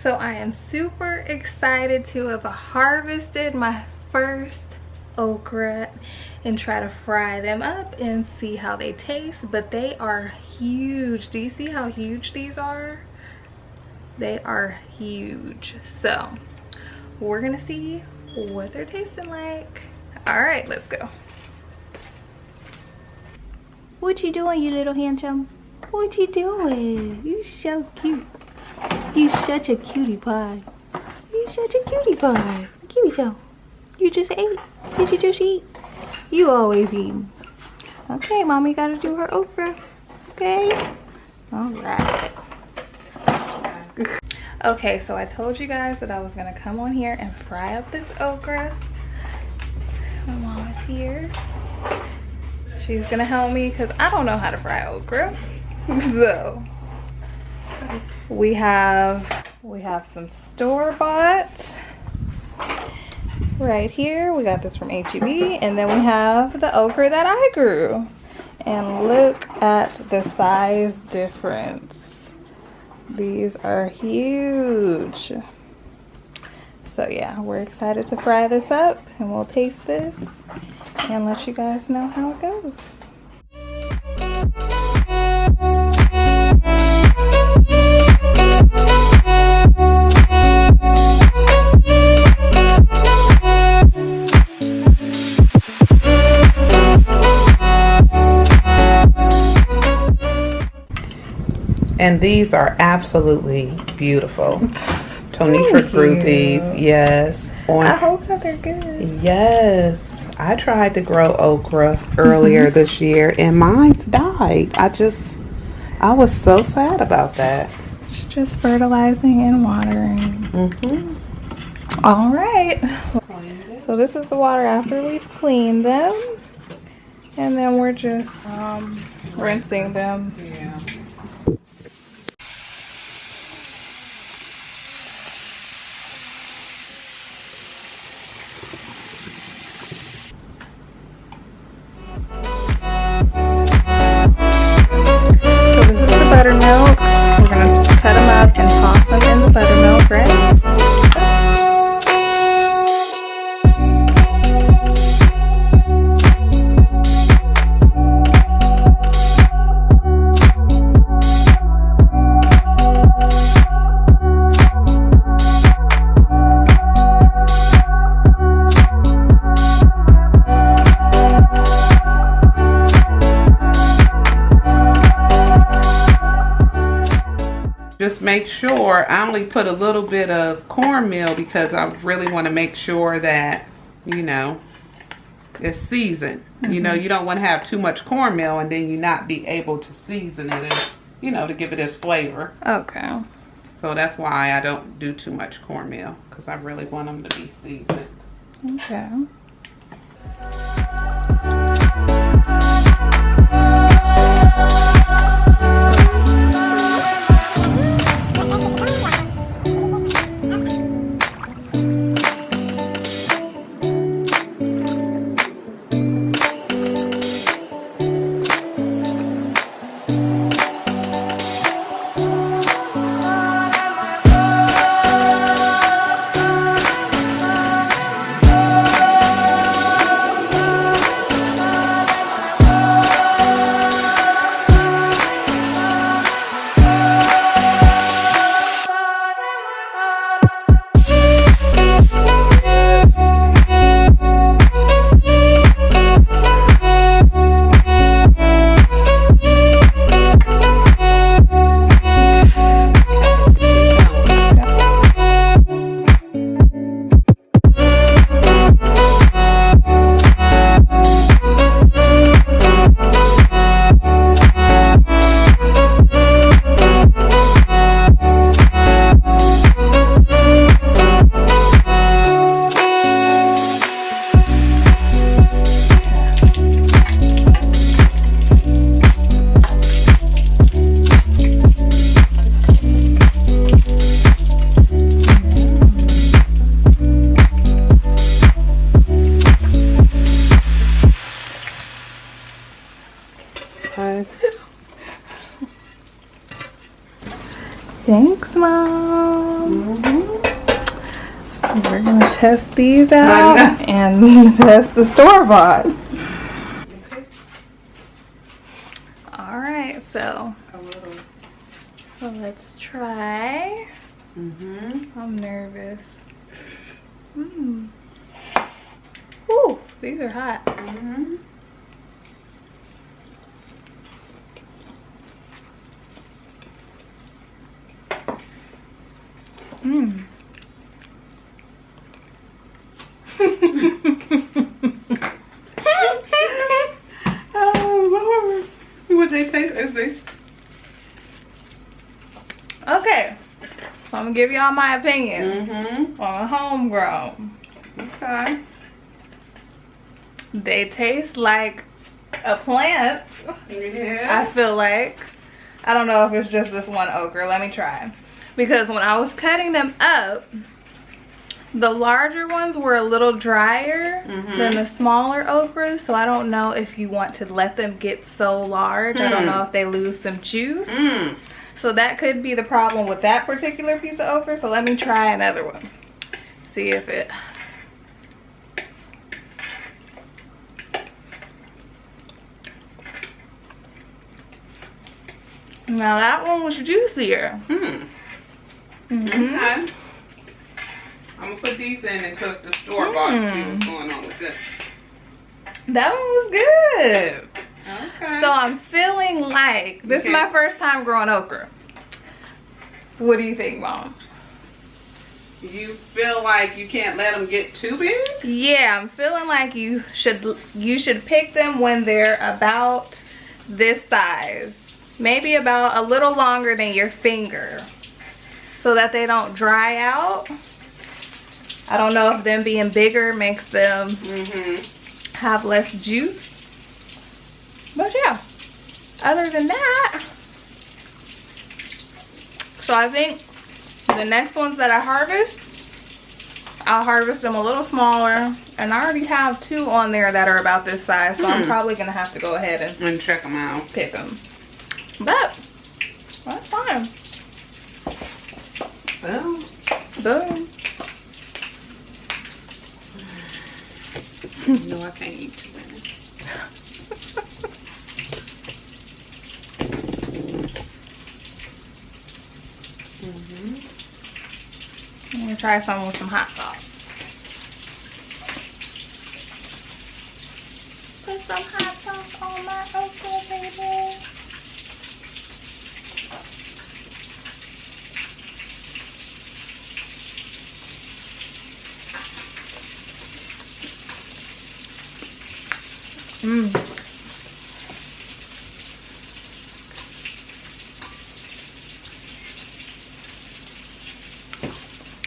So I am super excited to have harvested my first okra and try to fry them up and see how they taste. But they are huge. Do you see how huge these are? They are huge. So we're gonna see what they're tasting like. All right, let's go. What you doing, you little handsome? What you doing? You so cute. You such a cutie pie. You such a cutie pie. Give me some. You just ate. Did you just eat? You always eat. Okay, mommy gotta do her okra. Okay? Alright. Okay, so I told you guys that I was gonna come on here and fry up this okra. My mom is here. She's gonna help me because I don't know how to fry okra. So we have some store-bought right here. We got this from H-E-B, and then we have the okra that I grew. And look at the size difference. These are huge. So yeah, we're excited to fry this up, and we'll taste this and let you guys know how it goes. And these are absolutely beautiful. Tonetra grew these, yes. I hope that they're good. Yes. I tried to grow okra earlier this year and mine's died. I was so sad about that. It's just fertilizing and watering. All right. So this is the water after we've cleaned them. And then we're just rinsing them. Yeah. Buttermilk. We're going to cut them up and toss them in the buttermilk, right? Just make sure, I only put a little bit of cornmeal because I really want to make sure that, you know, it's seasoned. You know, you don't want to have too much cornmeal and then you not be able to season it, as, you know, to give it its flavor. Okay. So that's why I don't do too much cornmeal, because I really want them to be seasoned. Okay. Mom. So we're gonna test these out and test the store-bought. All right, so let's try. I'm nervous. Ooh, these are hot. Oh Lord, what they taste as they? Okay, so I'm gonna give y'all my opinion on homegrown. Okay. They taste like a plant. Yeah. I feel like. I don't know if it's just this one okra. Let me try. Because when I was cutting them up, the larger ones were a little drier than the smaller okras. So I don't know if you want to let them get so large. I don't know if they lose some juice. So that could be the problem with that particular piece of okra. So let me try another one. See if it... Now that one was juicier. Okay. I'm gonna put these in and cook the store-bought and see what's going on with this. That one was good. Okay. So I'm feeling like this is my first time growing okra. What do you think, Mom? You feel like you can't let them get too big? Yeah, I'm feeling like you should pick them when they're about this size. Maybe about a little longer than your finger, so that they don't dry out. I don't know if them being bigger makes them have less juice. But yeah, other than that, so I think the next ones that I harvest, I'll harvest them a little smaller. And I already have 2 on there that are about this size, so I'm probably gonna have to go ahead And check them out. pick them. But that's fine. Boom. Boom. No, I can't eat too many. I'm gonna try some with some hot sauce. Put some hot sauce on my okra, baby.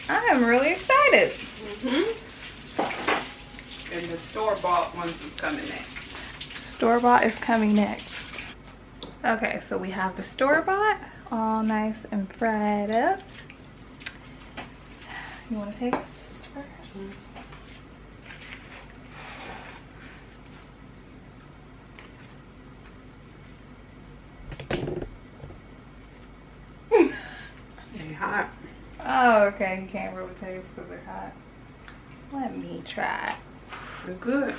I am really excited. And the store-bought ones is coming next. Store-bought is coming next. Okay, so we have the store-bought all nice and fried up. You want to take this first? They hot. Oh, okay. You can't really taste because they're hot. Let me try. They're good.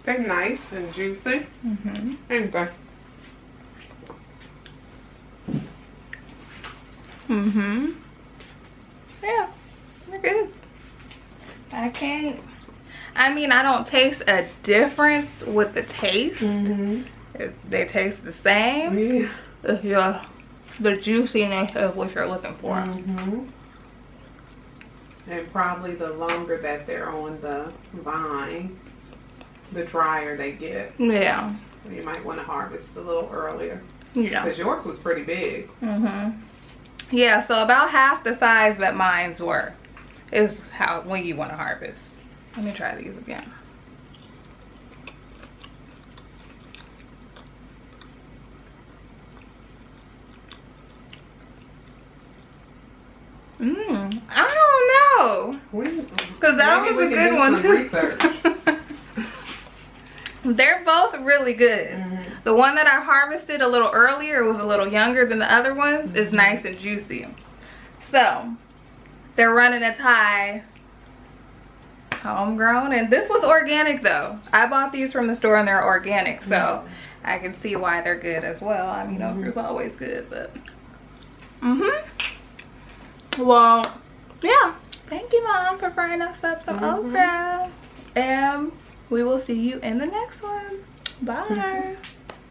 They're nice and juicy. Ain't they? Yeah, they're good. I mean, I don't taste a difference with the taste. They taste the same. Yeah. If the juiciness of what you're looking for. And probably the longer that they're on the vine, the drier they get. Yeah. You might want to harvest a little earlier. Yeah. Because yours was pretty big. Yeah, so about half the size that mine's were is when you want to harvest. Let me try these again. Because that was a good one too. They're both really good. The one that I harvested a little earlier, it was a little younger than the other ones, is nice and juicy. So they're running as high homegrown, and this was organic though. I bought these from the store and they're organic, so I can see why they're good as well. I mean, okra's always good, but well, yeah, thank you, Mom, for frying us up some okra, and we will see you in the next one. Bye.